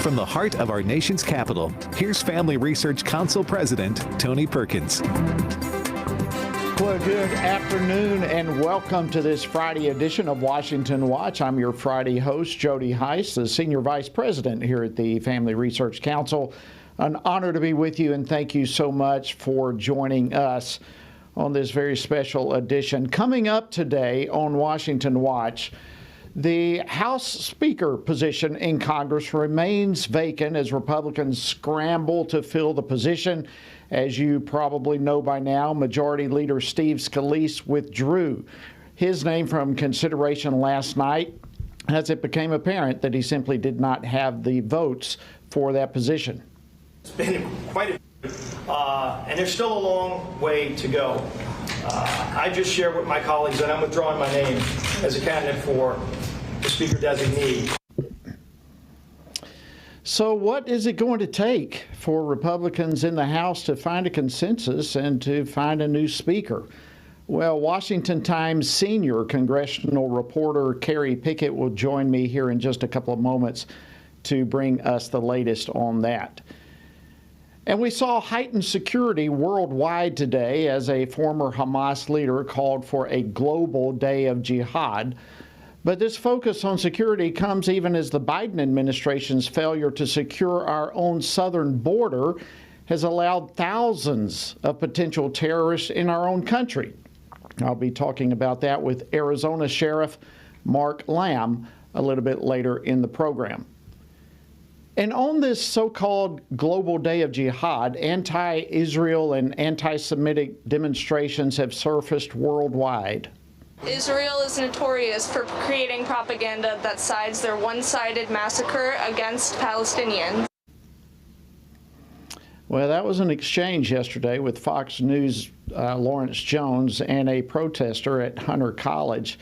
from the heart of our nation's capital, here's Family Research Council President Tony Perkins. Well, good afternoon and welcome to this Friday edition of Washington Watch. I'm your Friday host, Jody Heiss, the Senior Vice President here at the Family Research Council. An honor to be with you, and thank you so much for joining us on this very special edition. Coming up today on Washington Watch, the House Speaker position in Congress remains vacant as Republicans scramble to fill the position. As you probably know by now, Majority Leader Steve Scalise withdrew his name from consideration last night as it became apparent that he simply did not have the votes for that position. It's been quite and there's still a long way to go. I just shared with my colleagues that I'm withdrawing my name as a candidate for the Speaker designee. So what is it going to take for Republicans in the House to find a consensus and to find a new speaker? Well, Washington Times senior congressional reporter Kerry Pickett will join me here in just a couple of moments to bring us the latest on that. And we saw heightened security worldwide today as a former Hamas leader called for a global day of jihad. But this focus on security comes even as the Biden administration's failure to secure our own southern border has allowed thousands of potential terrorists in our own country. I'll be talking about that with Arizona Sheriff Mark Lamb a little bit later in the program. And on this so-called Global Day of Jihad, anti-Israel and anti-Semitic demonstrations have surfaced worldwide. Israel is notorious for creating propaganda that sides their one-sided massacre against Palestinians. Well, that was an exchange yesterday with Fox News' Lawrence Jones and a protester at Hunter College.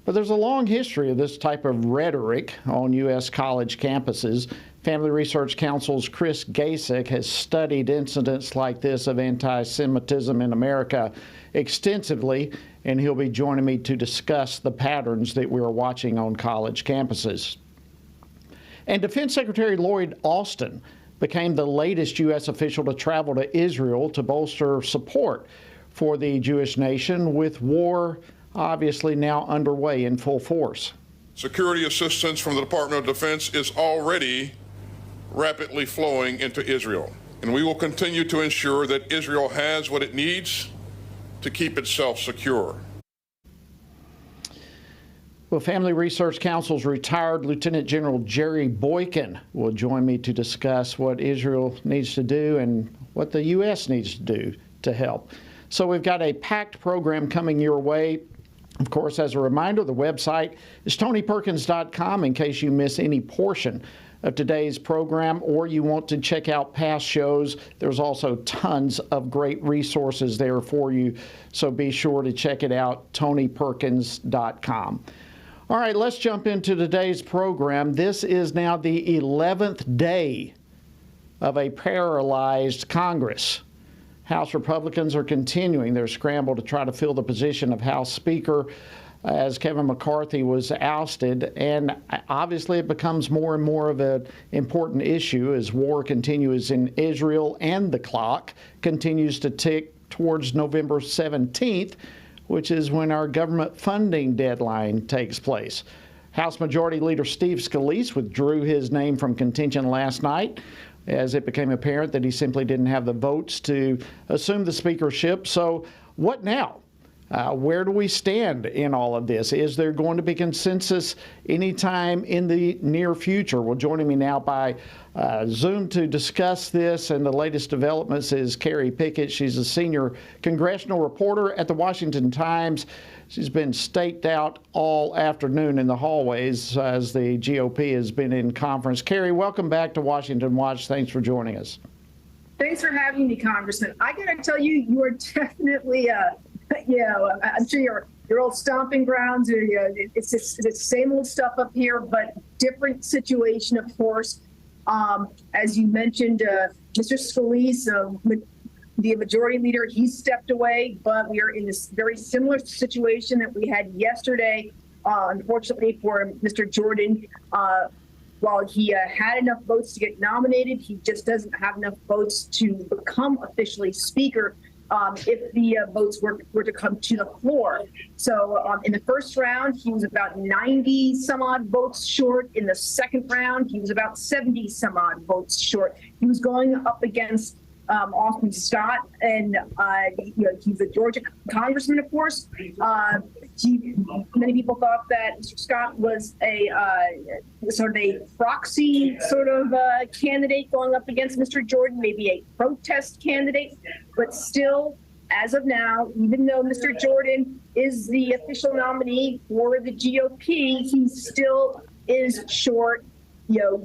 But there's a long history of this type of rhetoric on U.S. college campuses. Family Research Council's Chris Gasek has studied incidents like this of anti-Semitism in America extensively, and he'll be joining me to discuss the patterns that we're watching on college campuses. And Defense Secretary Lloyd Austin became the latest U.S. official to travel to Israel to bolster support for the Jewish nation, with war obviously now underway in full force. Security assistance from the Department of Defense is already rapidly flowing into Israel, and we will continue to ensure that Israel has what it needs to keep itself secure. Well, Family Research Council's retired Lieutenant General Jerry Boykin will join me to discuss what Israel needs to do and what the U.S. needs to do to help. So we've got a packed program coming your way. Of course, as a reminder, the website is tonyperkins.com in case you miss any portion of today's program or you want to check out past shows. There's also tons of great resources there for you, so be sure to check it out, tonyperkins.com. All right, let's jump into today's program. This is now the 11th day of a paralyzed Congress. House Republicans are continuing their scramble to try to fill the position of House Speaker as Kevin McCarthy was ousted, and obviously it becomes more and more of an important issue as war continues in Israel and the clock continues to tick towards November 17th, which is when our government funding deadline takes place. House Majority Leader Steve Scalise withdrew his name from contention last night as it became apparent that he simply didn't have the votes to assume the speakership. So what now? Where do we stand in all of this? Is there going to be consensus anytime in the near future? Well, joining me now by Zoom to discuss this and the latest developments is Kerry Pickett. She's a senior congressional reporter at the Washington Times. She's been staked out all afternoon in the hallways as the GOP has been in conference. Kerry, welcome back to Washington Watch. Thanks for joining us. Thanks for having me, Congressman. I got to tell you, you are definitely I'm sure your old stomping grounds. It's the same old stuff up here, but different situation, of course. As you mentioned, Mr. Scalise, the majority leader, he stepped away, but we are in this very similar situation that we had yesterday. Unfortunately for Mr. Jordan, while he had enough votes to get nominated, he just doesn't have enough votes to become officially Speaker if the votes were to come to the floor. So in the first round, he was about 90 some odd votes short. In the second round, he was about 70 some odd votes short. He was going up against Austin Scott, and he's a Georgia congressman, of course. Many people thought that Mr. Scott was a sort of a proxy sort of candidate going up against Mr. Jordan, maybe a protest candidate, but still, as of now, even though Mr. Jordan is the official nominee for the GOP, he still is short,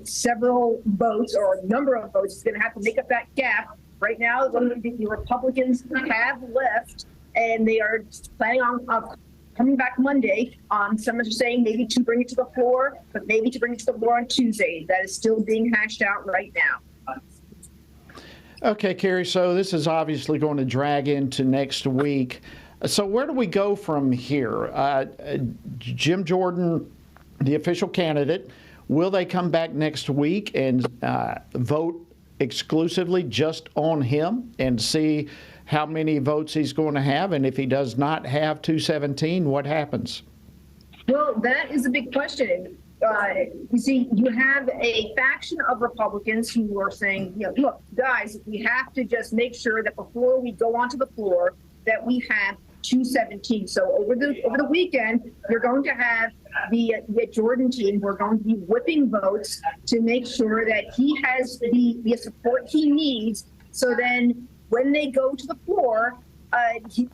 several votes or a number of votes. He's going to have to make up that gap. Right now, the Republicans have left, and they are planning on coming back Monday. Some are saying maybe to bring it to the floor, but maybe to bring it to the floor on Tuesday. That is still being hashed out right now. Okay, Carrie, so this is obviously going to drag into next week. So where do we go from here? Jim Jordan, the official candidate, will they come back next week and vote exclusively just on him and see how many votes he's going to have? And if he does not have 217, what happens? Well, that is a big question. You see, you have a faction of Republicans who are saying, look, guys, we have to just make sure that before we go onto the floor that we have 217. So over the weekend, you're going to have the Jordan team who are going to be whipping votes to make sure that he has the support he needs. So then when they go to the floor,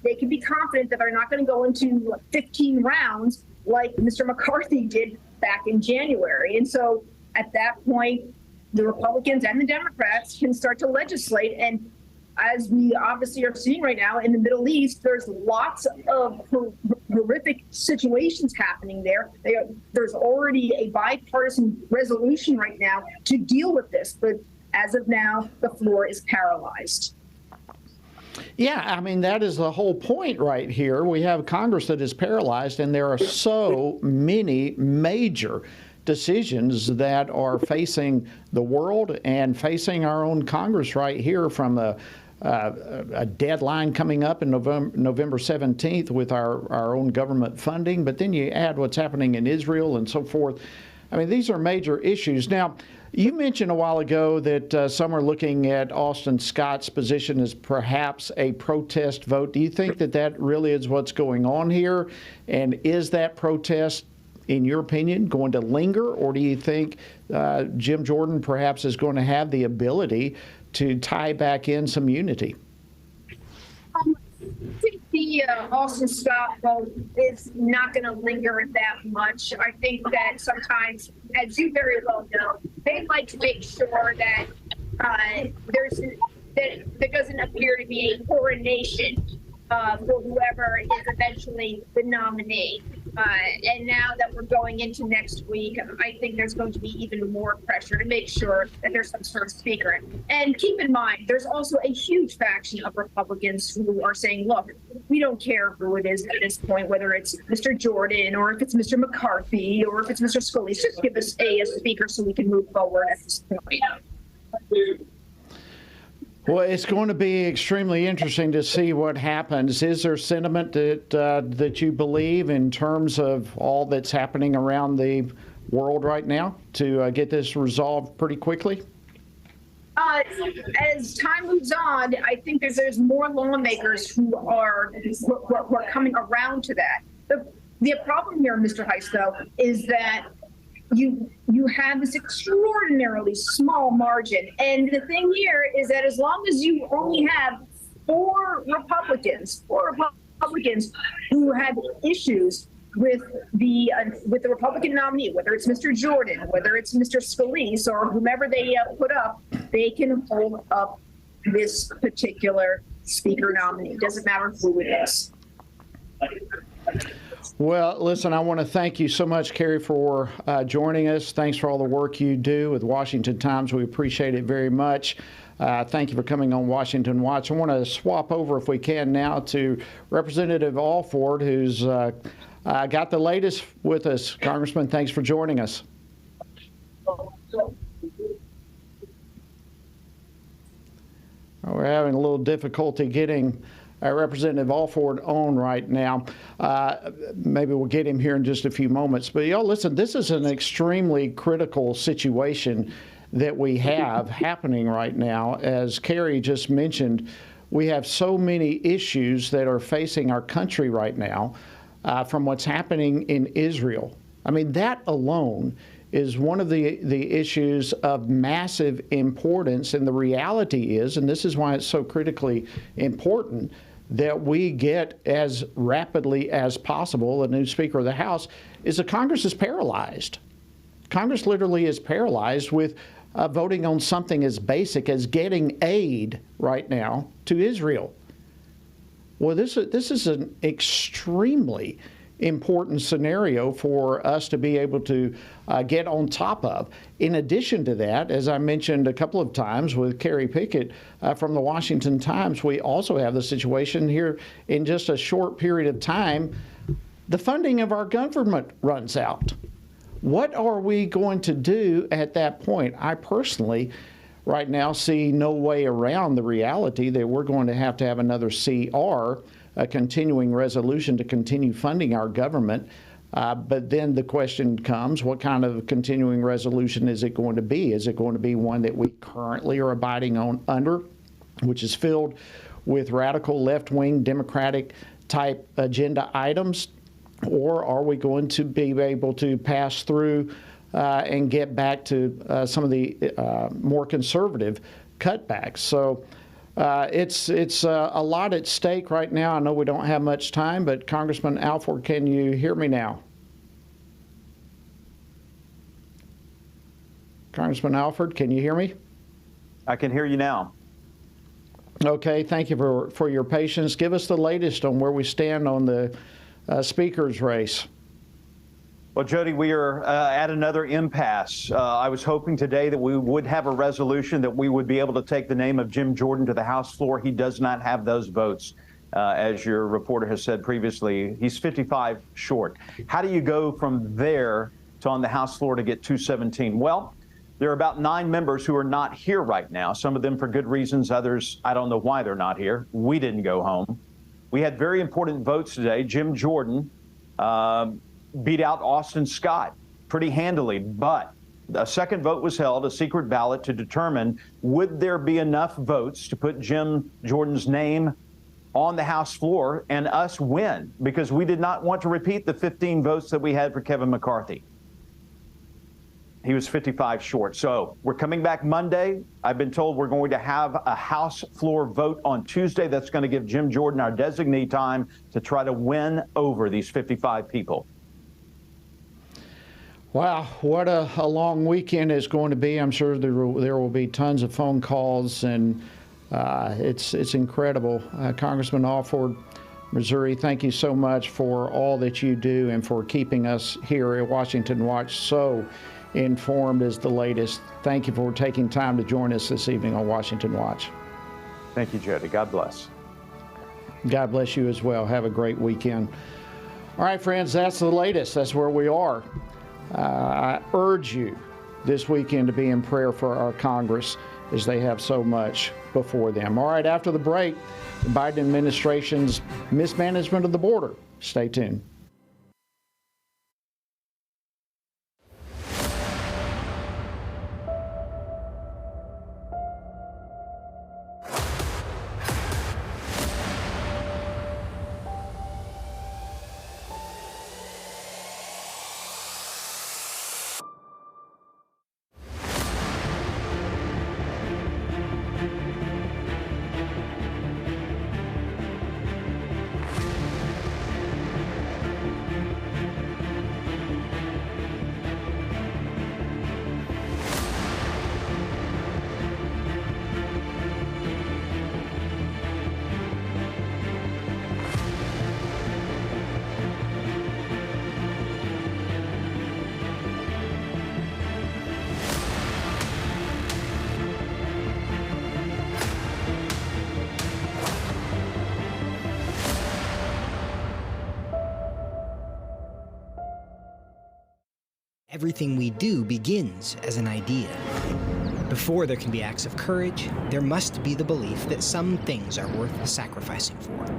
they can be confident that they're not going to go into 15 rounds like Mr. McCarthy did back in January. And so at that point, the Republicans and the Democrats can start to legislate. And as we obviously are seeing right now in the Middle East, there's lots of horrific situations happening there. There's already a bipartisan resolution right now to deal with this. But as of now, the floor is paralyzed. Yeah, I mean, that is the whole point right here. We have Congress that is paralyzed, and there are so many major decisions that are facing the world and facing our own Congress right here, from a deadline coming up in November 17th with our own government funding, but then you add what's happening in Israel and so forth. I mean, these are major issues. Now, you mentioned a while ago that some are looking at Austin Scott's position as perhaps a protest vote. Do you think that really is what's going on here? And is that protest, in your opinion, going to linger? Or do you think Jim Jordan perhaps is going to have the ability to tie back in some unity? I think the Austin Scott vote is not going to linger that much. I think that sometimes, as you very well know, they like to make sure that there doesn't appear to be a coronation for whoever is eventually the nominee. And now that we're going into next week, I think there's going to be even more pressure to make sure that there's some sort of speaker. And keep in mind, there's also a huge faction of Republicans who are saying, look, we don't care who it is at this point, whether it's Mr. Jordan or if it's Mr. McCarthy or if it's Mr. Scalise, just give us a speaker so we can move forward at this point. Well, it's going to be extremely interesting to see what happens. Is there sentiment that you believe in terms of all that's happening around the world right now to get this resolved pretty quickly? As time moves on, I think there's more lawmakers who are coming around to that. The problem here, Mr. Heiss, though, is that you have this extraordinarily small margin. And the thing here is that as long as you only have four Republicans who have issues with the Republican nominee, whether it's Mr. Jordan, whether it's Mr. Scalise, or whomever they put up, they can hold up this particular speaker nominee. Doesn't matter who it is. Well, listen, I want to thank you so much, Carrie, for joining us. Thanks for all the work you do with Washington Times. We appreciate it very much. Thank you for coming on Washington Watch. I want to swap over, if we can, now to Representative Alford, who's got the latest with us. Congressman, thanks for joining us. We're having a little difficulty getting Representative Alford on right now. Maybe we'll get him here in just a few moments. But y'all listen, this is an extremely critical situation that we have happening right now. As Carrie just mentioned, we have so many issues that are facing our country right now from what's happening in Israel. I mean, that alone is one of the issues of massive importance. And the reality is, and this is why it's so critically important, that we get as rapidly as possible, the new Speaker of the House, is that Congress is paralyzed. Congress literally is paralyzed with voting on something as basic as getting aid right now to Israel. Well, this is an extremely important scenario for us to be able to get on top of. In addition to that, as I mentioned a couple of times with Carrie Pickett from the Washington Times, we also have the situation here in just a short period of time, the funding of our government runs out. What are we going to do at that point? I personally right now see no way around the reality that we're going to have another CR, a continuing resolution to continue funding our government. But then the question comes, what kind of continuing resolution is it going to be? Is it going to be one that we currently are abiding under, which is filled with radical left-wing Democratic type agenda items? Or are we going to be able to pass through and get back to some of the more conservative cutbacks? So it's a lot at stake right now. I know we don't have much time, but Congressman Alford, can you hear me now? Congressman Alford, can you hear me? I can hear you now. Okay, thank you for your patience. Give us the latest on where we stand on the speaker's race. Well, Jody, we are at another impasse. I was hoping today that we would have a resolution that we would be able to take the name of Jim Jordan to the House floor. He does not have those votes. As your reporter has said previously, he's 55 short. How do you go from there to on the House floor to get 217? Well, there are about 9 members who are not here right now, some of them for good reasons, others, I don't know why they're not here. We didn't go home. We had very important votes today. Jim Jordan beat out Austin Scott pretty handily, but a second vote was held, a secret ballot, to determine would there be enough votes to put Jim Jordan's name on the House floor and us win, because we did not want to repeat the 15 votes that we had for Kevin McCarthy. He was 55 short. So we're coming back Monday. I've been told we're going to have a House floor vote on Tuesday. That's going to give Jim Jordan our designee time to try to win over these 55 people. Wow, what a long weekend it's going to be. I'm sure there will be tons of phone calls, and it's incredible. Congressman Alford, Missouri, thank you so much for all that you do and for keeping us here at Washington Watch so informed as the latest. Thank you for taking time to join us this evening on Washington Watch. Thank you, Jody. God bless. God bless you as well. Have a great weekend. All right, friends, that's the latest. That's where we are. I urge you this weekend to be in prayer for our Congress, as they have so much before them. All right, after the break, the Biden administration's mismanagement of the border. Stay tuned. Everything we do begins as an idea. Before there can be acts of courage, there must be the belief that some things are worth sacrificing for.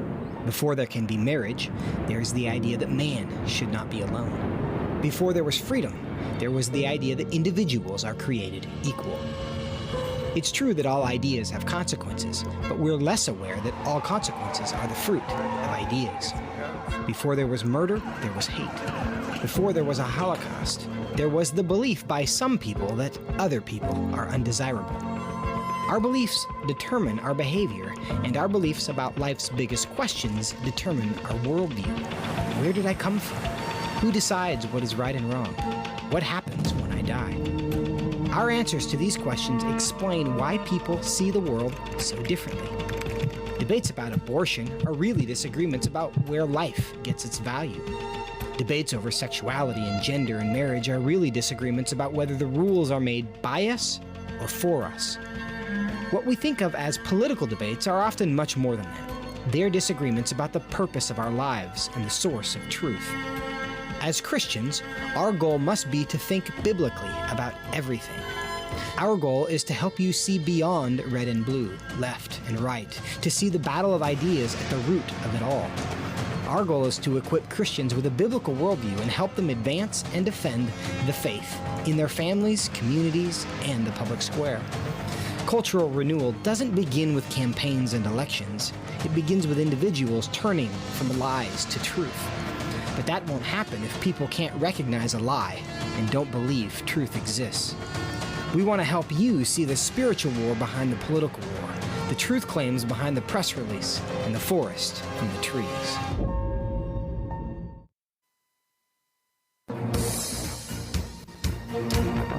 Before there can be marriage, there is the idea that man should not be alone. Before there was freedom, there was the idea that individuals are created equal. It's true that all ideas have consequences, but we're less aware that all consequences are the fruit of ideas. Before there was murder, there was hate. Before there was a Holocaust, there was the belief by some people that other people are undesirable. Our beliefs determine our behavior, and our beliefs about life's biggest questions determine our worldview. Where did I come from? Who decides what is right and wrong? What happens when I die? Our answers to these questions explain why people see the world so differently. Debates about abortion are really disagreements about where life gets its value. Debates over sexuality and gender and marriage are really disagreements about whether the rules are made by us or for us. What we think of as political debates are often much more than that. They're disagreements about the purpose of our lives and the source of truth. As Christians, our goal must be to think biblically about everything. Our goal is to help you see beyond red and blue, left and right, to see the battle of ideas at the root of it all. Our goal is to equip Christians with a biblical worldview and help them advance and defend the faith in their families, communities, and the public square. Cultural renewal doesn't begin with campaigns and elections. It begins with individuals turning from lies to truth. But that won't happen if people can't recognize a lie and don't believe truth exists. We want to help you see the spiritual war behind the political war, the truth claims behind the press release, and the forest from the trees.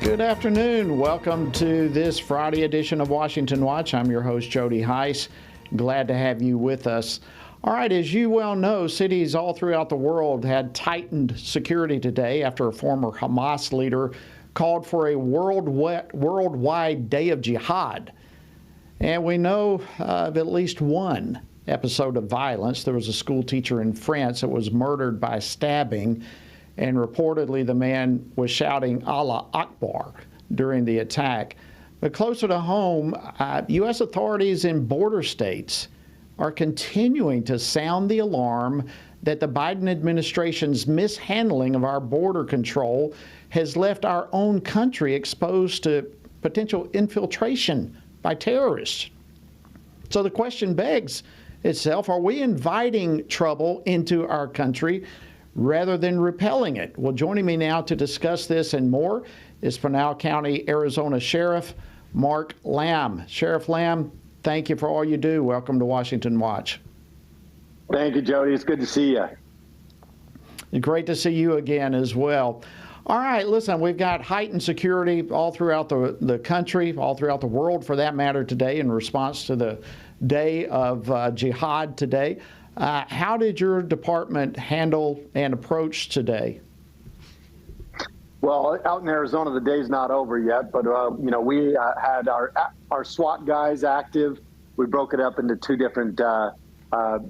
Good afternoon. Welcome to this Friday edition of Washington Watch. I'm your host, Jody Heiss. Glad to have you with us. All right, as you well know, cities all throughout the world had tightened security today after a former Hamas leader called for a worldwide day of jihad. And we know of at least one episode of violence. There was a school teacher in France that was murdered by stabbing, and reportedly the man was shouting Allah Akbar during the attack. But closer to home, U.S. authorities in border states are continuing to sound the alarm that the Biden administration's mishandling of our border control has left our own country exposed to potential infiltration by terrorists. So the question begs itself, are we inviting trouble into our country rather than repelling it? Well, joining me now to discuss this and more is Pinal County, Arizona Sheriff Mark Lamb. Sheriff Lamb, thank you for all you do. Welcome to Washington Watch. Thank you, Jody. It's good to see you. Great to see you again as well. All right, listen, we've got heightened security all throughout the country, all throughout the world for that matter today in response to the day of jihad today. How did your department handle and approach today? Well, out in Arizona, the day's not over yet, but we had our SWAT guys active. We broke it up into two different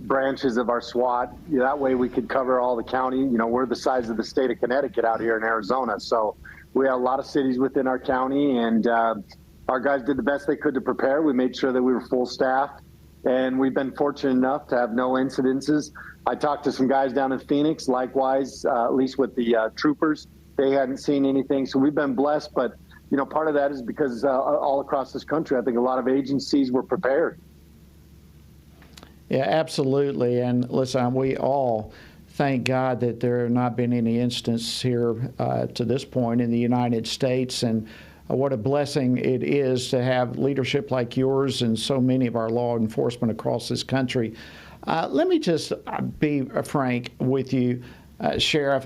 branches of our SWAT. That way we could cover all the county. We're the size of the state of Connecticut out here in Arizona, so we had a lot of cities within our county, and our guys did the best they could to prepare. We made sure that we were full staffed, and we've been fortunate enough to have no incidences. I talked to some guys down in Phoenix, likewise, at least with the troopers. They hadn't seen anything, so we've been blessed. But, part of that is because all across this country, I think a lot of agencies were prepared. Yeah, absolutely. And listen, we all thank God that there have not been any instances here to this point in the United States. And what a blessing it is to have leadership like yours and so many of our law enforcement across this country. Let me just be frank with you, Sheriff.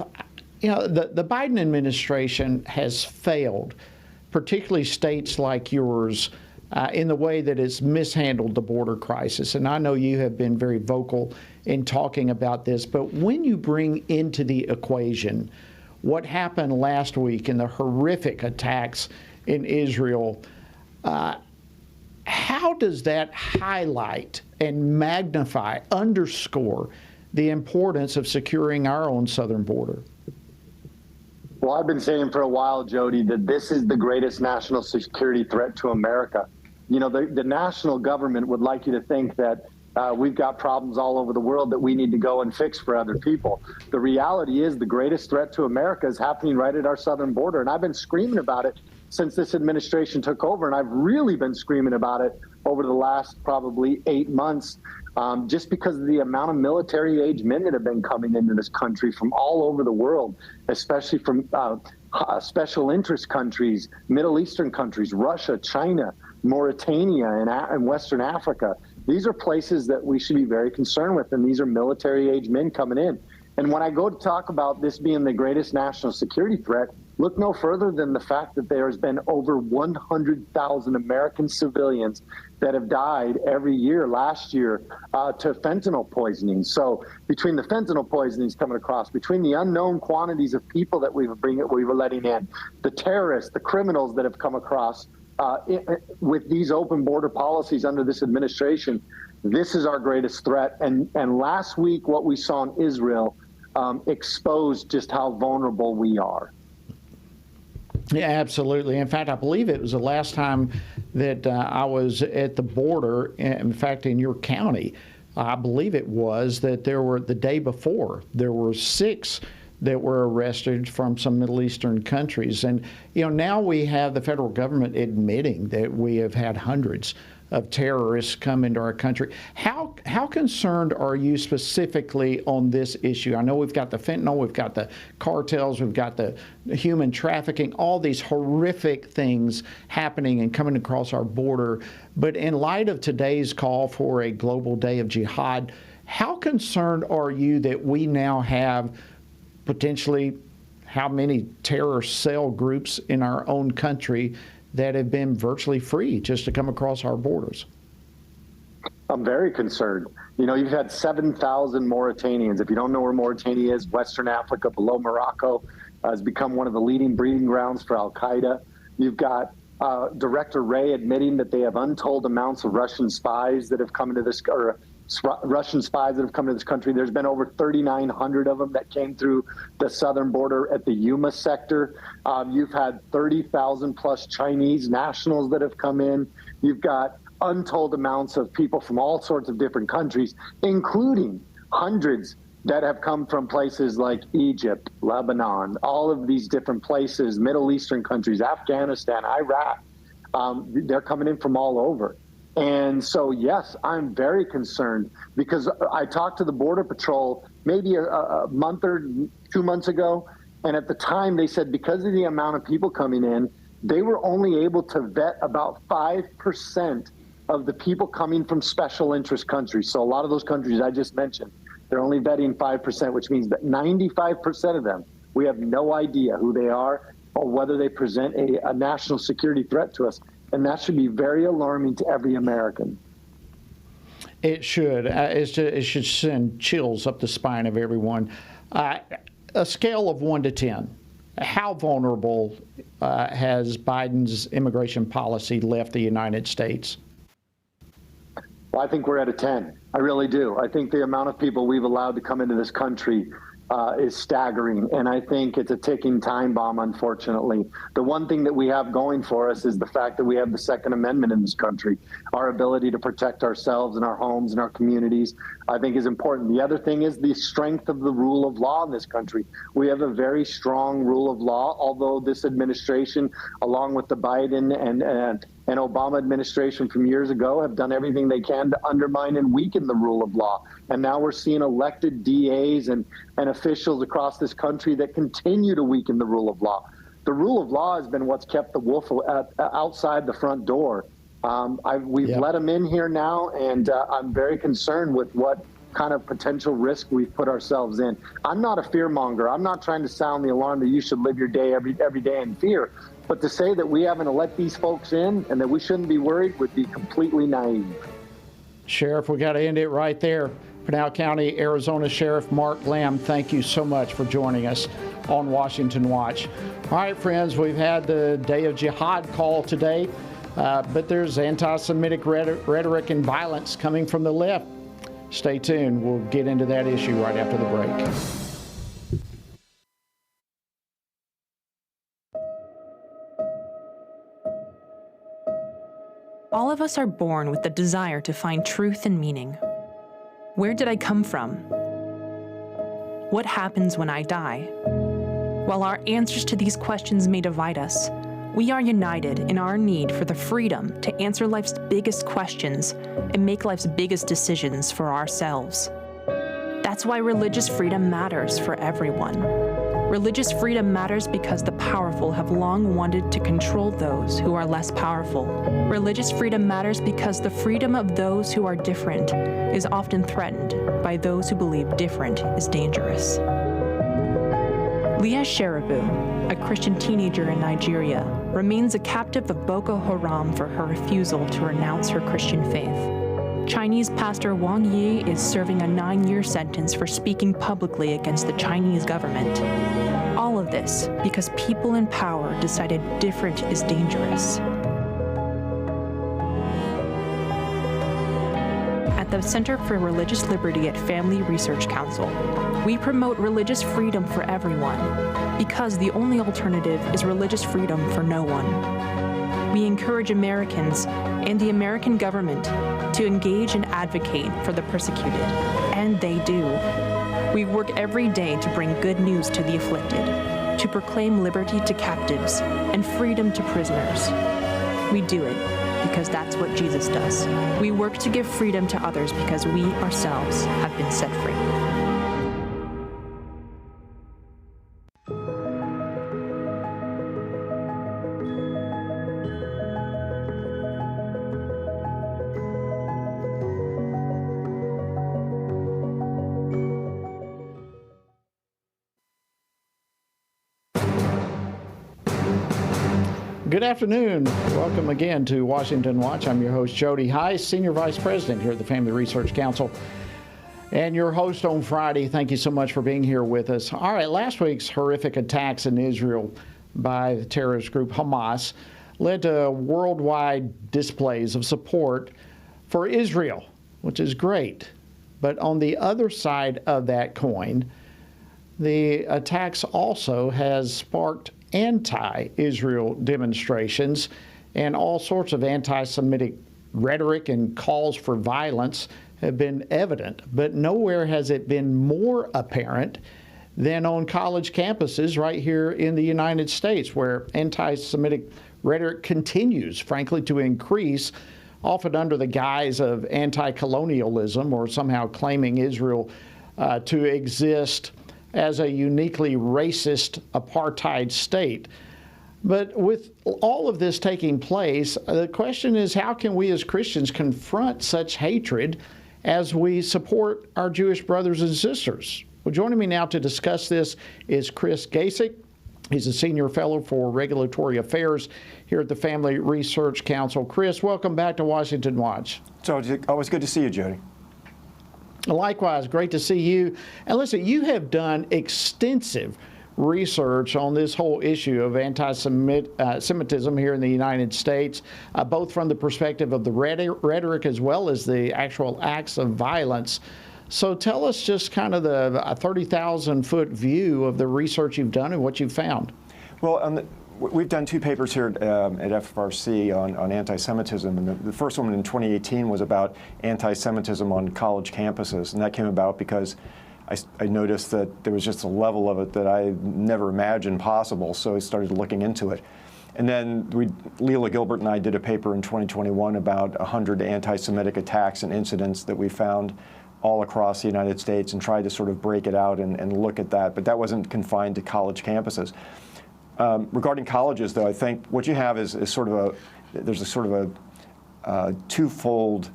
The Biden administration has failed, particularly states like yours, in the way that it's mishandled the border crisis. And I know you have been very vocal in talking about this, but when you bring into the equation what happened last week in the horrific attacks in Israel, how does that highlight and magnify, underscore the importance of securing our own southern border? Well, I've been saying for a while, Jody, that this is the greatest national security threat to America. You know, the national government would like you to think that we've got problems all over the world that we need to go and fix for other people. The reality is the greatest threat to America is happening right at our southern border. And I've been screaming about it since this administration took over. And I've really been screaming about it over the last probably 8 months, just because of the amount of military age men that have been coming into this country from all over the world, especially from special interest countries, Middle Eastern countries, Russia, China, Mauritania, and Western Africa. These are places that we should be very concerned with, and these are military age men coming in. And when I go to talk about this being the greatest national security threat, look no further than the fact that there has been over 100,000 American civilians that have died every year, last year, to fentanyl poisoning. So between the fentanyl poisonings coming across, between the unknown quantities of people that we were letting in, the terrorists, the criminals that have come across with these open border policies under this administration, this is our greatest threat. And last week, what we saw in Israel exposed just how vulnerable we are. Yeah, absolutely. In fact, I believe it was the last time that I was at the border, in fact, in your county. I believe it was that there were, the day before, there were 6 that were arrested from some Middle Eastern countries. And, you know, now we have the federal government admitting that we have had hundreds of terrorists come into our country. How concerned are you specifically on this issue? I know we've got the fentanyl, we've got the cartels, we've got the human trafficking, all these horrific things happening and coming across our border. But in light of today's call for a global day of jihad, how concerned are you that we now have potentially how many terror cell groups in our own country that have been virtually free just to come across our borders? I'm very concerned. You know, you've had 7,000 Mauritanians. If you don't know where Mauritania is, Western Africa below Morocco, has become one of the leading breeding grounds for Al-Qaeda. You've got Director Wray admitting that they have untold amounts of Russian spies that have come into this, or Russian spies that have come to this country. There's been over 3,900 of them that came through the southern border at the Yuma sector. You've had 30,000 plus Chinese nationals that have come in. You've got untold amounts of people from all sorts of different countries, including hundreds that have come from places like Egypt, Lebanon, all of these different places, Middle Eastern countries, Afghanistan, Iraq. They're coming in from all over. And so, yes, I'm very concerned because I talked to the Border Patrol maybe a month or 2 months ago. And at the time, they said because of the amount of people coming in, they were only able to vet about 5% of the people coming from special interest countries. So a lot of those countries I just mentioned, they're only vetting 5%, which means that 95% of them, we have no idea who they are or whether they present a national security threat to us. And that should be very alarming to every American. It should. It should send chills up the spine of everyone. A scale of 1 to 10, how vulnerable has Biden's immigration policy left the United States? Well, I think we're at a 10. I really do. I think the amount of people we've allowed to come into this country is staggering. And I think it's a ticking time bomb, unfortunately. The one thing that we have going for us is the fact that we have the Second Amendment in this country. Our ability to protect ourselves and our homes and our communities, I think, is important. The other thing is the strength of the rule of law in this country. We have a very strong rule of law, although this administration, along with the Biden and Obama administration from years ago, have done everything they can to undermine and weaken the rule of law. And now we're seeing elected DAs and officials across this country that continue to weaken the rule of law. The rule of law has been what's kept the wolf outside the front door. We've let them in here now, and I'm very concerned with what kind of potential risk we've put ourselves in. I'm not a fear monger. I'm not trying to sound the alarm that you should live your day every day in fear. But to say that we haven't let these folks in and that we shouldn't be worried would be completely naive. Sheriff, we got to end it right there. Pinal County, Arizona Sheriff Mark Lamb, thank you so much for joining us on Washington Watch. All right, friends, we've had the Day of Jihad call today, but there's anti-Semitic rhetoric and violence coming from the left. Stay tuned. We'll get into that issue right after the break. All of us are born with the desire to find truth and meaning. Where did I come from? What happens when I die? While our answers to these questions may divide us, we are united in our need for the freedom to answer life's biggest questions and make life's biggest decisions for ourselves. That's why religious freedom matters for everyone. Religious freedom matters because the powerful have long wanted to control those who are less powerful. Religious freedom matters because the freedom of those who are different is often threatened by those who believe different is dangerous. Leah Sheribu, a Christian teenager in Nigeria, remains a captive of Boko Haram for her refusal to renounce her Christian faith. Chinese pastor Wang Yi is serving a 9-year sentence for speaking publicly against the Chinese government. All of this because people in power decided different is dangerous. At the Center for Religious Liberty at Family Research Council, we promote religious freedom for everyone because the only alternative is religious freedom for no one. We encourage Americans and the American government to engage and advocate for the persecuted, and they do. We work every day to bring good news to the afflicted, to proclaim liberty to captives and freedom to prisoners. We do it because that's what Jesus does. We work to give freedom to others because we ourselves have been set free. Good afternoon. Welcome again to Washington Watch. I'm your host, Jody Heiss, Senior Vice President here at the Family Research Council, and your host on Friday. Thank you so much for being here with us. All right, last week's horrific attacks in Israel by the terrorist group Hamas led to worldwide displays of support for Israel, which is great. But on the other side of that coin, the attacks also has sparked anti-Israel demonstrations, and all sorts of anti-Semitic rhetoric and calls for violence have been evident. But nowhere has it been more apparent than on college campuses right here in the United States, where anti-Semitic rhetoric continues, frankly, to increase, often under the guise of anti-colonialism or somehow claiming Israel to exist as a uniquely racist apartheid state. But with all of this taking place, the question is, how can we as Christians confront such hatred as we support our Jewish brothers and sisters? Well, joining me now to discuss this is Chris Gasick. He's a senior fellow for regulatory affairs here at the Family Research Council. Chris, welcome back to Washington Watch. So always good to see you, Jody. Likewise, great to see you. And listen, you have done extensive research on this whole issue of anti-Semitism here in the United States, both from the perspective of the rhetoric as well as the actual acts of violence. So tell us just kind of the 30,000-foot view of the research you've done and what you've found. Well, we've done 2 papers here at FRC on anti-Semitism, and the first one in 2018 was about anti-Semitism on college campuses, and that came about because I noticed that there was just a level of it that I never imagined possible, so I started looking into it. And then Leila Gilbert and I did a paper in 2021 about 100 anti-Semitic attacks and incidents that we found all across the United States, and tried to sort of break it out and look at that, but that wasn't confined to college campuses. Regarding colleges, though, I think what you have is sort of there's a sort of a twofold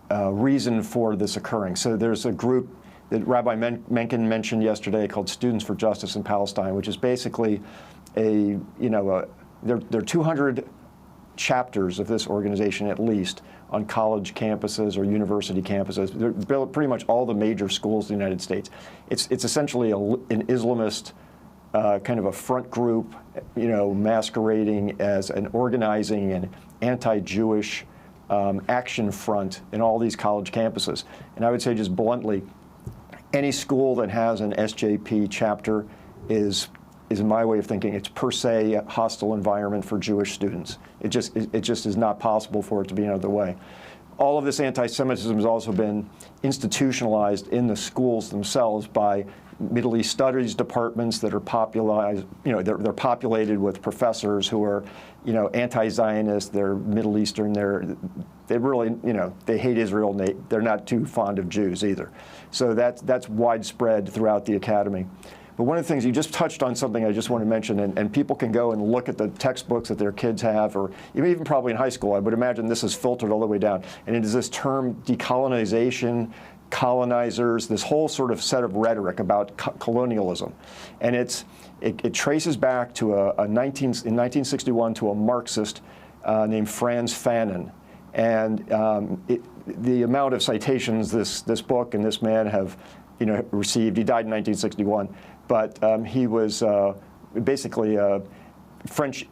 reason for this occurring. So there's a group that Rabbi Mencken mentioned yesterday called Students for Justice in Palestine, which is basically there are 200 chapters of this organization at least on college campuses or university campuses. They're pretty much all the major schools in the United States. It's essentially an Islamist kind of a front group, masquerading as an organizing and anti-Jewish action front in all these college campuses. And I would say just bluntly, any school that has an SJP chapter is is in my way of thinking, it's per se a hostile environment for Jewish students. It just is not possible for it to be any other way. All of this anti-Semitism has also been institutionalized in the schools themselves by Middle East studies departments that are popularized, they're populated with professors who are, anti-Zionist, they're Middle Eastern, they really, they hate Israel, and they're not too fond of Jews either. So that's widespread throughout the academy. But one of the things, you just touched on something I just want to mention, and people can go and look at the textbooks that their kids have, or even probably in high school. I would imagine this is filtered all the way down. And it is this term decolonization, colonizers, this whole sort of set of rhetoric about colonialism. And it traces back to in 1961 to a Marxist named Franz Fanon. And the amount of citations this book and this man have received, he died in 1961, but he was basically a French,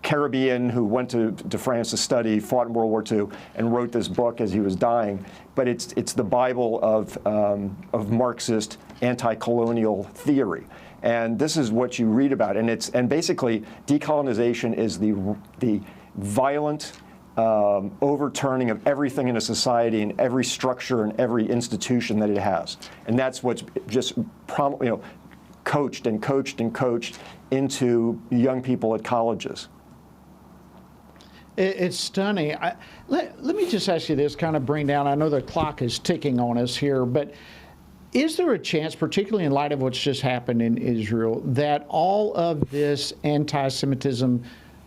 Caribbean who went to France to study, fought in World War II, and wrote this book as he was dying. But it's the Bible of Marxist anti-colonial theory. And this is what you read about. And basically, decolonization is the violent overturning of everything in a society and every structure and every institution that it has. And that's what's just coached and coached and coached into young people at colleges. It's stunning. Let me just ask you this, kind of bring down, I know the clock is ticking on us here, but is there a chance, particularly in light of what's just happened in Israel, that all of this anti-Semitism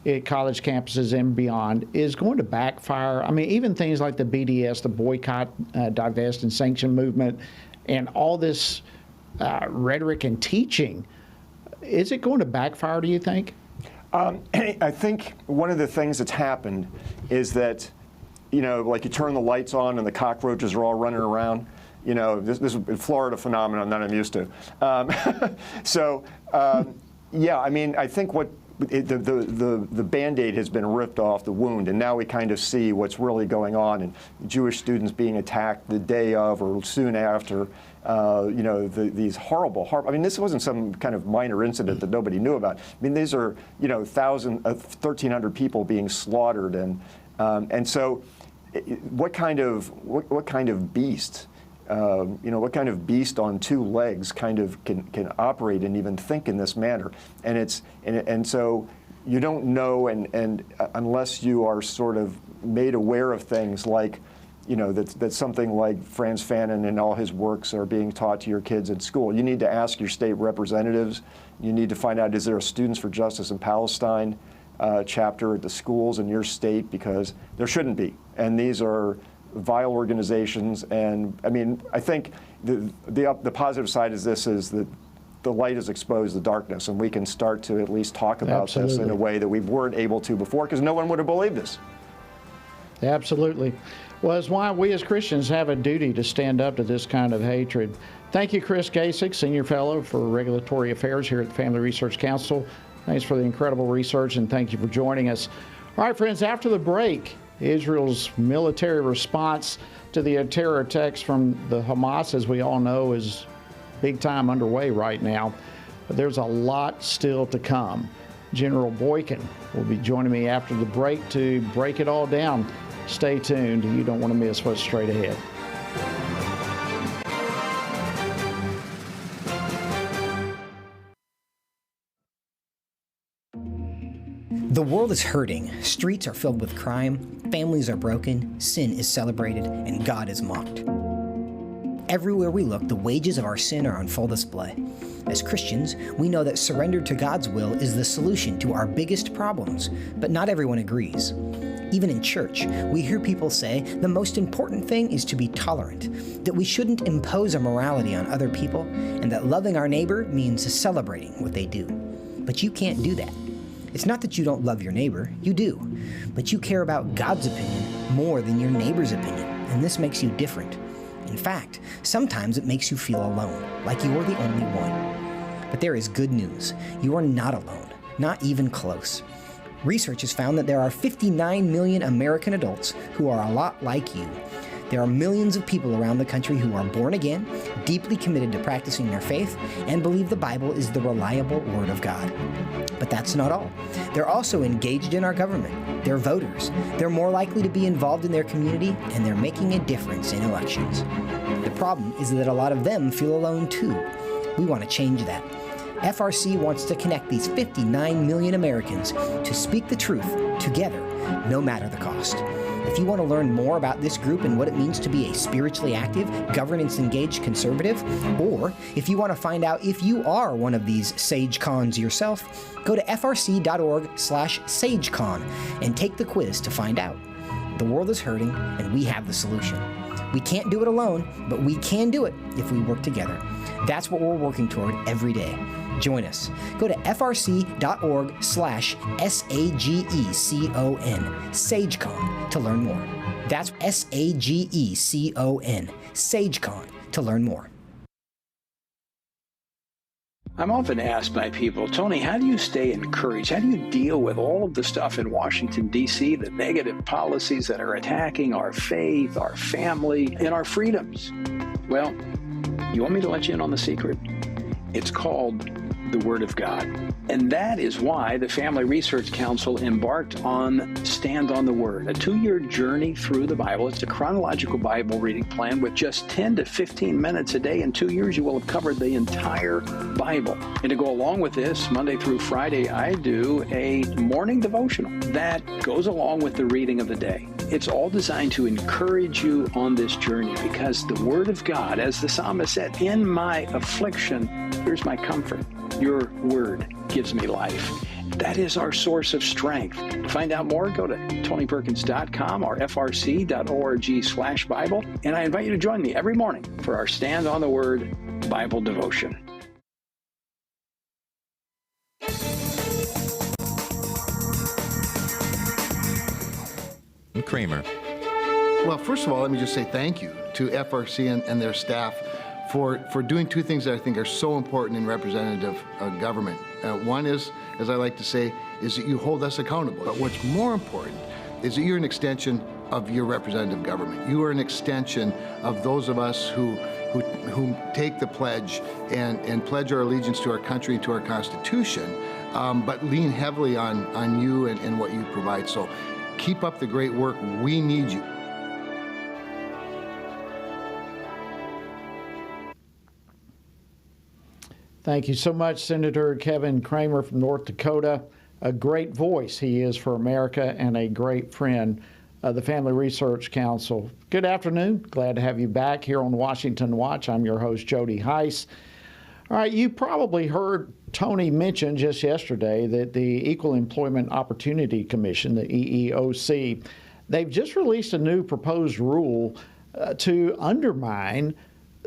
at college campuses and beyond is going to backfire? I mean, even things like the BDS, the boycott, divest, and sanction movement, and all this rhetoric and teaching, is it going to backfire, do you think? I think one of the things that's happened is that, like you turn the lights on and the cockroaches are all running around. This is a Florida phenomenon that I'm used to. Yeah, I mean, I think the Band-Aid has been ripped off the wound, and now we kind of see what's really going on, and Jewish students being attacked the day of or soon after, these horrible, I mean, this wasn't some kind of minor incident that nobody knew about. I mean, these are, 1,300 people being slaughtered, and so what kind of beast? What kind of beast on two legs kind of can operate and even think in this manner? And so you don't know, and unless you are sort of made aware of things like, that something like Franz Fanon and all his works are being taught to your kids at school. You need to ask your state representatives. You need to find out, is there a Students for Justice in Palestine chapter at the schools in your state? Because there shouldn't be. And these are vile organizations, and I mean, I think the positive side is that the light has exposed the darkness, and we can start to at least talk about this in a way that we weren't able to before, because no one would have believed us. Absolutely. Well, it's why we as Christians have a duty to stand up to this kind of hatred. Thank you, Chris Gasick, Senior Fellow for Regulatory Affairs here at the Family Research Council. Thanks for the incredible research, and thank you for joining us. All right, friends, after the break, Israel's military response to the terror attacks from the Hamas, as we all know, is big time underway right now. But there's a lot still to come. General Boykin will be joining me after the break to break it all down. Stay tuned. You don't want to miss what's straight ahead. The world is hurting, streets are filled with crime, families are broken, sin is celebrated, and God is mocked. Everywhere we look, the wages of our sin are on full display. As Christians, we know that surrender to God's will is the solution to our biggest problems, but not everyone agrees. Even in church, we hear people say the most important thing is to be tolerant, that we shouldn't impose our morality on other people, and that loving our neighbor means celebrating what they do. But you can't do that. It's not that you don't love your neighbor, you do, but you care about God's opinion more than your neighbor's opinion, and this makes you different. In fact, sometimes it makes you feel alone, like you're the only one. But there is good news. You are not alone, not even close. Research has found that there are 59 million American adults who are a lot like you. There are millions of people around the country who are born again, deeply committed to practicing their faith, and believe the Bible is the reliable Word of God. But that's not all. They're also engaged in our government. They're voters. They're more likely to be involved in their community, and they're making a difference in elections. The problem is that a lot of them feel alone too. We want to change that. FRC wants to connect these 59 million Americans to speak the truth together, no matter the cost. If you want to learn more about this group and what it means to be a spiritually active, governance-engaged conservative, or if you want to find out if you are one of these SageCons yourself, go to frc.org/SageCon and take the quiz to find out. The world is hurting, and we have the solution. We can't do it alone, but we can do it if we work together. That's what we're working toward every day. Join us. Go to frc.org/SAGECON, SageCon, to learn more. That's SAGECON, SageCon, to learn more. I'm often asked by people, Tony, how do you stay encouraged? How do you deal with all of the stuff in Washington, D.C., the negative policies that are attacking our faith, our family, and our freedoms? Well, you want me to let you in on the secret? It's called the Word of God. And that is why the Family Research Council embarked on Stand on the Word, a 2-year journey through the Bible. It's a chronological Bible reading plan with just 10 to 15 minutes a day. In 2 years, you will have covered the entire Bible. And to go along with this, Monday through Friday, I do a morning devotional that goes along with the reading of the day. It's all designed to encourage you on this journey because the Word of God, as the psalmist said, in my affliction, here's my comfort. Your Word gives me life. That is our source of strength. To find out more, go to TonyPerkins.com or frc.org/Bible. And I invite you to join me every morning for our Stand on the Word Bible devotion. Kramer. Well, first of all, let me just say thank you to FRC and their staff for doing two things that I think are so important in representative government. One is, as I like to say, is that you hold us accountable. But what's more important is that you're an extension of your representative government. You are an extension of those of us who take the pledge and pledge our allegiance to our country and to our Constitution, but lean heavily on you and what you provide. So keep up the great work. We need you. Thank you so much, Senator Kevin Kramer from North Dakota. A great voice he is for America and a great friend of the Family Research Council. Good afternoon. Glad to have you back here on Washington Watch. I'm your host, Jody Heiss. All right, you probably heard Tony mention just yesterday that the Equal Employment Opportunity Commission, the EEOC, they've just released a new proposed rule to undermine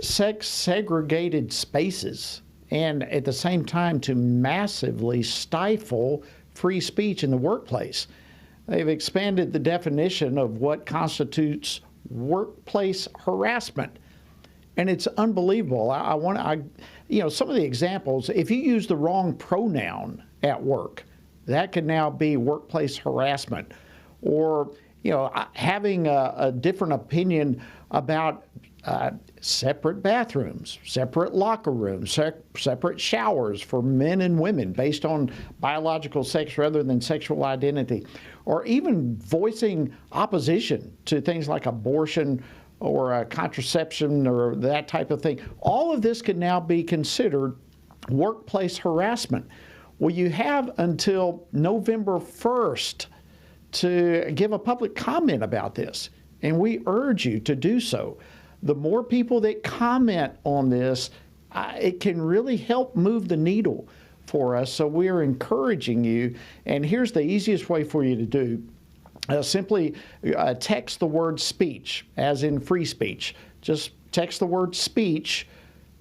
sex-segregated spaces and at the same time to massively stifle free speech in the workplace. They've expanded the definition of what constitutes workplace harassment. And it's unbelievable. Some of the examples, if you use the wrong pronoun at work, that could now be workplace harassment. Or, having a different opinion about separate bathrooms, separate locker rooms, separate showers for men and women based on biological sex rather than sexual identity, or even voicing opposition to things like abortion or contraception or that type of thing. All of this can now be considered workplace harassment. Well, you have until November 1st to give a public comment about this, and we urge you to do so. The more people that comment on this, it can really help move the needle for us. So we are encouraging you, and here's the easiest way for you to do. Simply text the word speech, as in free speech. Just text the word speech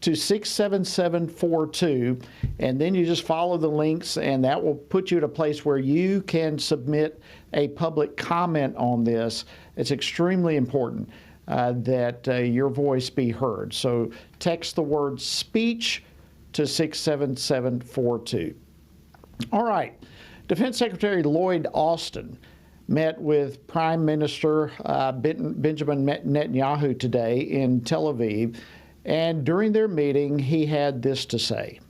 to 67742, and then you just follow the links, and that will put you at a place where you can submit a public comment on this. It's extremely important that your voice be heard. So text the word speech to 67742. All right. Defense Secretary Lloyd Austin met with Prime Minister Benjamin Netanyahu today in Tel Aviv. And during their meeting, he had this to say.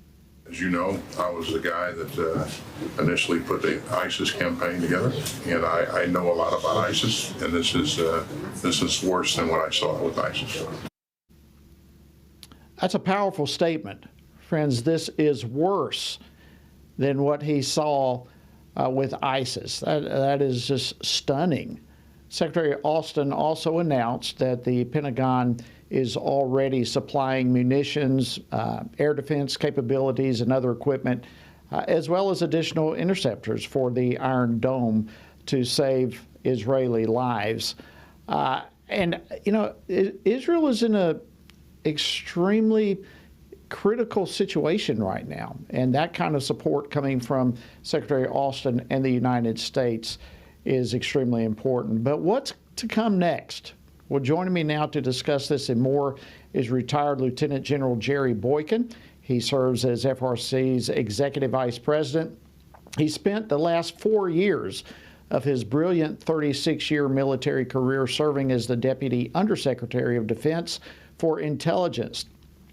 As you know, I was the guy that initially put the ISIS campaign together, and I know a lot about ISIS, and this is worse than what I saw with ISIS. That's a powerful statement. Friends, this is worse than what he saw with ISIS. That is just stunning. Secretary Austin also announced that the Pentagon is already supplying munitions, air defense capabilities, and other equipment, as well as additional interceptors for the Iron Dome to save Israeli lives. And, you know, Israel is in an extremely critical situation right now, and that kind of support coming from Secretary Austin and the United States is extremely important. But what's to come next? Well, joining me now to discuss this and more is retired Lieutenant General Jerry Boykin. He serves as FRC's Executive Vice President. He spent the last 4 years of his brilliant 36-year military career serving as the Deputy Undersecretary of Defense for Intelligence.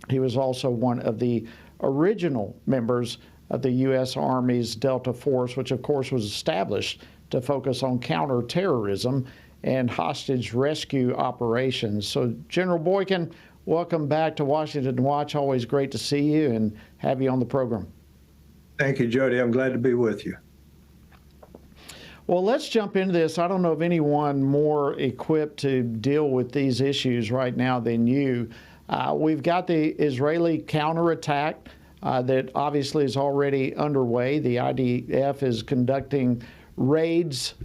He was also one of the original members of the U.S. Army's Delta Force, which of course was established to focus on counterterrorism and hostage rescue operations. So, General Boykin, welcome back to Washington Watch. Always great to see you and have you on the program. Thank you, Jody. I'm glad to be with you. Well, let's jump into this. I don't know of anyone more equipped to deal with these issues right now than you. We've got the Israeli counterattack that obviously is already underway. The IDF is conducting raids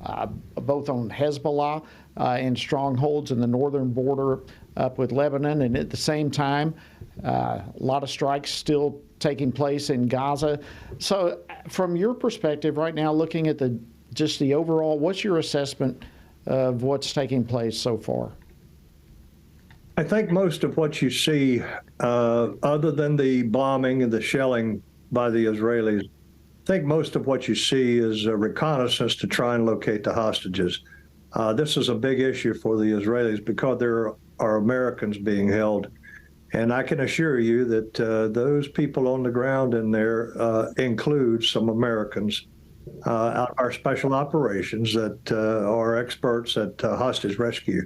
both on Hezbollah and strongholds in the northern border up with Lebanon, and at the same time, a lot of strikes still taking place in Gaza. So from your perspective right now, looking at just the overall, what's your assessment of what's taking place so far? I think most of what you see, other than the bombing and the shelling by the Israelis, I think most of what you see is a reconnaissance to try and locate the hostages. This is a big issue for the Israelis because there are Americans being held. And I can assure you that those people on the ground in there include some Americans, our special operations that are experts at hostage rescue.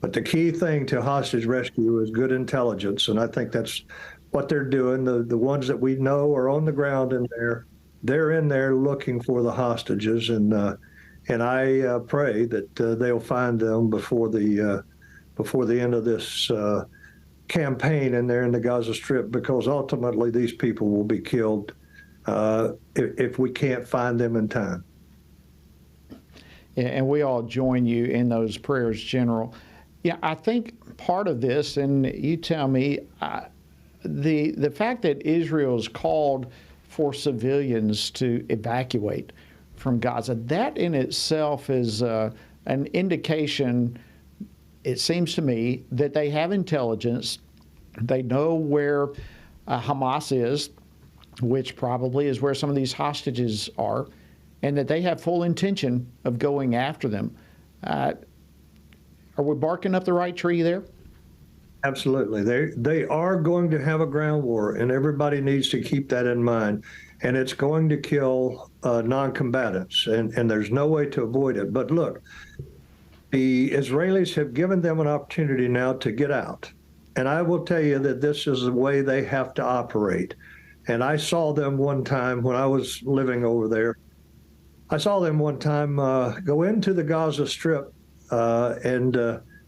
But the key thing to hostage rescue is good intelligence, and I think that's what they're doing. The ones that we know are on the ground in there. They're in there looking for the hostages, and I pray that they'll find them before the end of this campaign in there in the Gaza Strip, because ultimately these people will be killed if we can't find them in time. Yeah, and we all join you in those prayers, General. Yeah, I think part of this, and you tell me, the fact that Israel's called for civilians to evacuate from Gaza, that in itself is an indication, it seems to me, that they have intelligence. They know where Hamas is, which probably is where some of these hostages are, and that they have full intention of going after them. Are we barking up the right tree there? Absolutely. They are going to have a ground war, and everybody needs to keep that in mind. And it's going to kill non-combatants, and there's no way to avoid it. But look, the Israelis have given them an opportunity now to get out. And I will tell you that this is the way they have to operate. And I saw them one time when I was living over there. I saw them one time go into the Gaza Strip and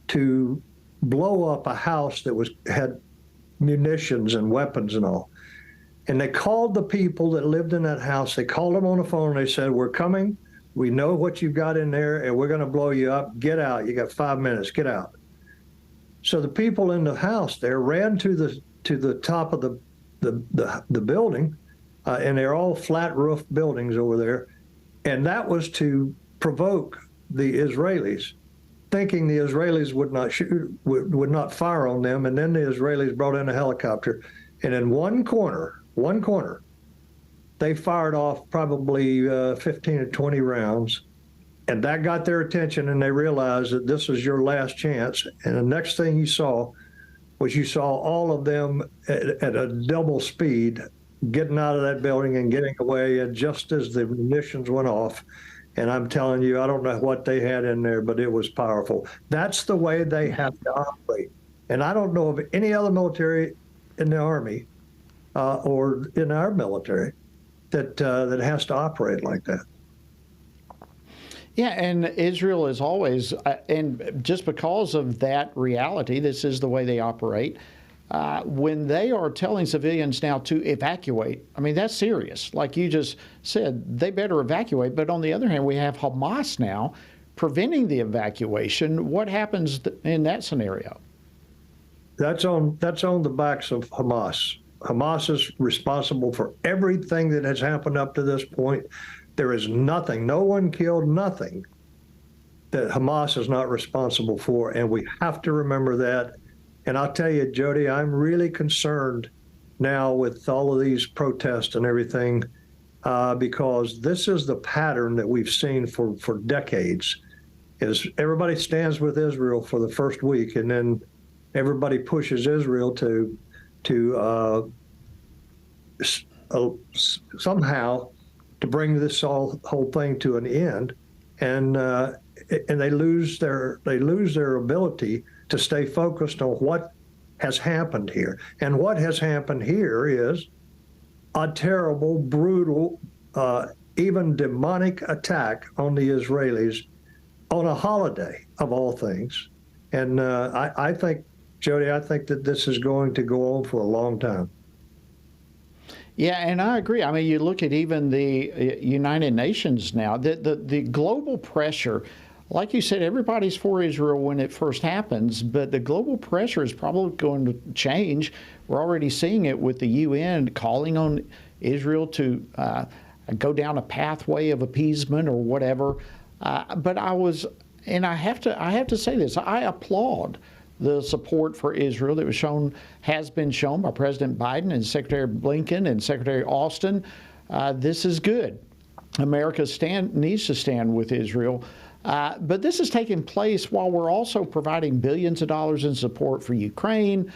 to blow up a house that had munitions and weapons and all. And they called the people that lived in that house. They called them on the phone and they said, "We're coming. We know what you've got in there, and we're going to blow you up. Get out. You got 5 minutes. Get out." So the people in the house there ran to the top of the building, and they're all flat roof buildings over there. And that was to provoke the Israelis, thinking the Israelis would not shoot, would not fire on them. And then the Israelis brought in a helicopter, and in one corner, they fired off probably 15 or 20 rounds. And that got their attention, and they realized that this was your last chance. And the next thing you saw all of them at a double speed getting out of that building and getting away, and just as the munitions went off. And I'm telling you, I don't know what they had in there, but it was powerful. That's the way they have to operate. And I don't know of any other military in the Army or in our military that has to operate like that. Yeah, and Israel is always, and just because of that reality, this is the way they operate. When they are telling civilians now to evacuate, I mean, that's serious. Like you just said, they better evacuate. But on the other hand, we have Hamas now preventing the evacuation. What happens in that scenario? That's on the backs of Hamas. Hamas is responsible for everything that has happened up to this point. There is nothing, no one killed, nothing that Hamas is not responsible for, and we have to remember that. And I'll tell you, Jody, I'm really concerned now with all of these protests and everything, because this is the pattern that we've seen for decades, is everybody stands with Israel for the first week, and then everybody pushes Israel to somehow to bring this whole thing to an end, and they lose their ability to stay focused on what has happened here. And what has happened here is a terrible, brutal, even demonic attack on the Israelis on a holiday of all things. And I think, Jody, I think that this is going to go on for a long time. Yeah, and I agree. I mean, you look at even the United Nations now, the global pressure, like you said, everybody's for Israel when it first happens, but the global pressure is probably going to change. We're already seeing it with the UN calling on Israel to go down a pathway of appeasement or whatever. But I have to say this, I applaud the support for Israel that has been shown by President Biden and Secretary Blinken and Secretary Austin. This is good. America needs to stand with Israel. But this is taking place while we're also providing billions of dollars in support for Ukraine.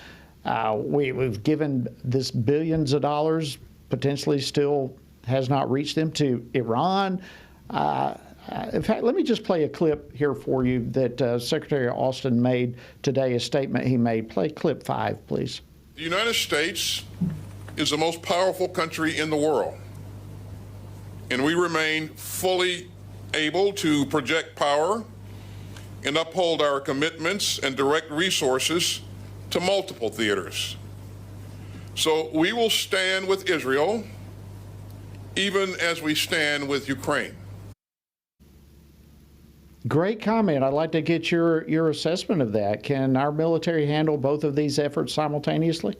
We've given this billions of dollars, potentially still has not reached them, to Iran. In fact, let me just play a clip here for you that Secretary Austin made today, a statement he made. Play clip 5, please. The United States is the most powerful country in the world, and we remain fully able to project power and uphold our commitments and direct resources to multiple theaters. So we will stand with Israel even as we stand with Ukraine. Great comment. I'd like to get your assessment of that. Can our military handle both of these efforts simultaneously?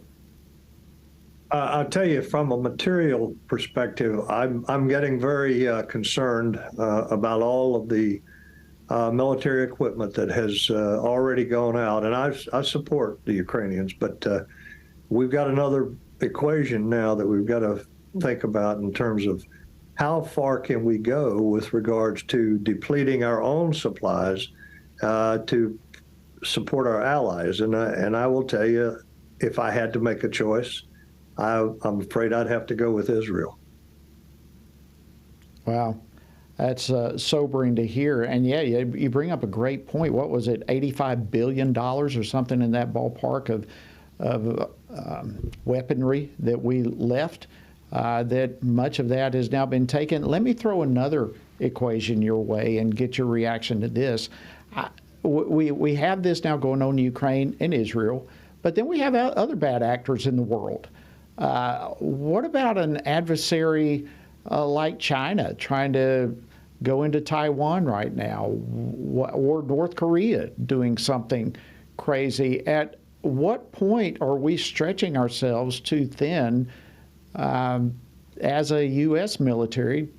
I'll tell you, from a material perspective, I'm getting very concerned about all of the military equipment that has already gone out, and I support the Ukrainians, but we've got another equation now that we've got to think about in terms of how far can we go with regards to depleting our own supplies to support our allies. And I will tell you, if I had to make a choice, I'm afraid I'd have to go with Israel. Wow. That's sobering to hear. And yeah, you bring up a great point. What was it, $85 billion or something in that ballpark of weaponry that we left? That much of that has now been taken. Let me throw another equation your way and get your reaction to this. We have this now going on in Ukraine and Israel, but then we have other bad actors in the world. What about an adversary like China trying to go into Taiwan right now, or North Korea doing something crazy? At what point are we stretching ourselves too thin as a U.S. military?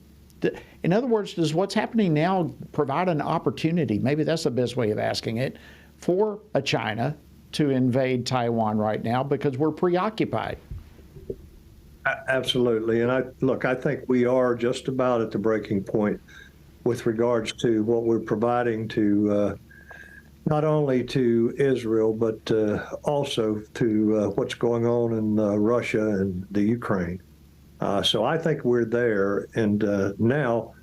In other words, does what's happening now provide an opportunity, maybe that's the best way of asking it, for a China to invade Taiwan right now because we're preoccupied? Absolutely. And I think we are just about at the breaking point. with regards to what we're providing to not only to Israel, but also to what's going on in Russia and the Ukraine. So I think we're there. And now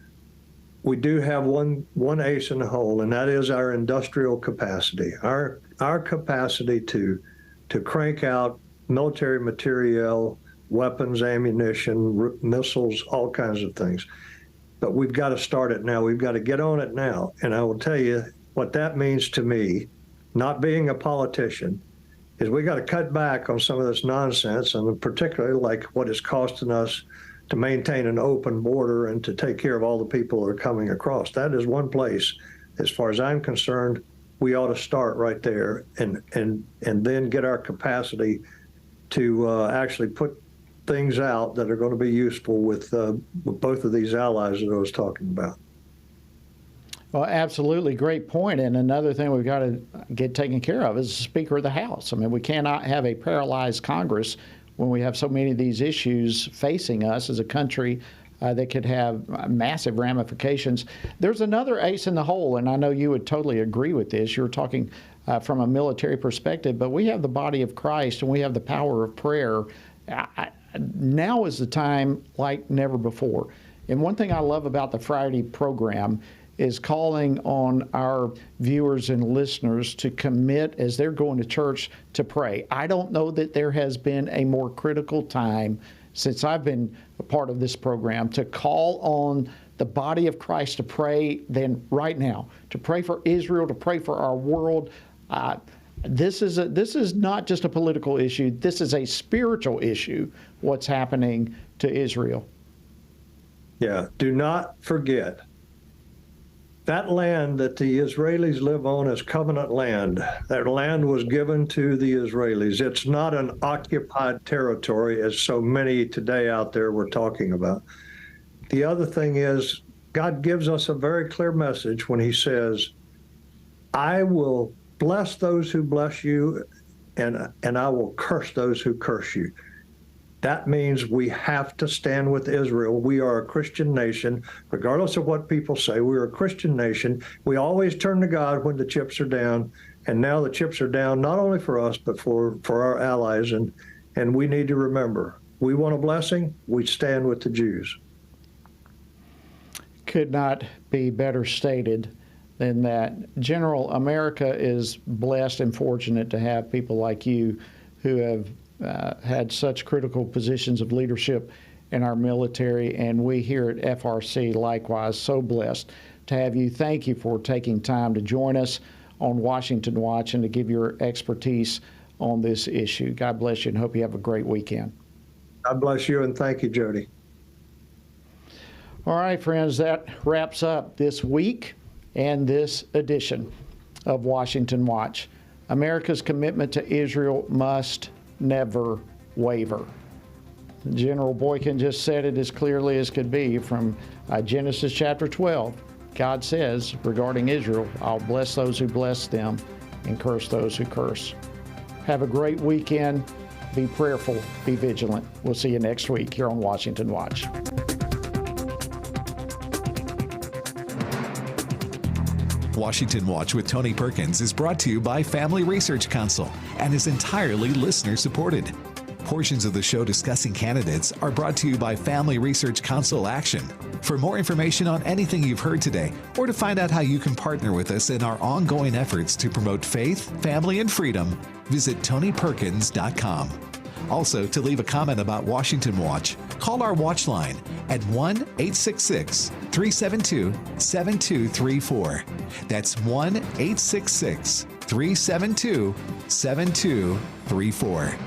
we do have one ace in the hole, and that is our industrial capacity, our capacity to crank out military materiel, weapons, ammunition, missiles, all kinds of things. But we've got to start it now. We've got to get on it now. And I will tell you what that means to me, not being a politician, is we got to cut back on some of this nonsense, and particularly like what it's costing us to maintain an open border and to take care of all the people that are coming across. That is one place, as far as I'm concerned, we ought to start right there and then get our capacity to actually put things out that are going to be useful with both of these allies that I was talking about. Well, absolutely. Great point. And another thing we've got to get taken care of is the Speaker of the House. I mean, we cannot have a paralyzed Congress when we have so many of these issues facing us as a country that could have massive ramifications. There's another ace in the hole, and I know you would totally agree with this. You're talking from a military perspective, but we have the body of Christ and we have the power of prayer. Now is the time like never before. And one thing I love about the Friday program is calling on our viewers and listeners to commit as they're going to church to pray. I don't know that there has been a more critical time since I've been a part of this program to call on the body of Christ to pray than right now, to pray for Israel, to pray for our world. This is not just a political issue. This is a spiritual issue, what's happening to Israel. Yeah, do not forget that land that the Israelis live on is covenant land. That land was given to the Israelis. It's not an occupied territory, as so many today out there were talking about. The other thing is, God gives us a very clear message when he says, I will bless those who bless you, and I will curse those who curse you. That means we have to stand with Israel. We are a Christian nation, regardless of what people say. We're a Christian nation. We always turn to God when the chips are down, and now the chips are down not only for us, but for our allies, and we need to remember, we want a blessing, we stand with the Jews. Could not be better stated than that. General, America is blessed and fortunate to have people like you who have had such critical positions of leadership in our military, and we here at FRC likewise so blessed to have you. Thank you for taking time to join us on Washington Watch and to give your expertise on this issue. God bless you and hope you have a great weekend. God bless you and thank you, Jody. All right, friends, that wraps up this week and this edition of Washington Watch. America's commitment to Israel must never waver. General Boykin just said it as clearly as could be from Genesis chapter 12. God says regarding Israel, I'll bless those who bless them and curse those who curse. Have a great weekend. Be prayerful. Be vigilant. We'll see you next week here on Washington Watch. Washington Watch with Tony Perkins is brought to you by Family Research Council and is entirely listener-supported. Portions of the show discussing candidates are brought to you by Family Research Council Action. For more information on anything you've heard today, or to find out how you can partner with us in our ongoing efforts to promote faith, family, and freedom, visit TonyPerkins.com. Also, to leave a comment about Washington Watch, call our watch line at 1-866-372-7234. That's 1-866-372-7234.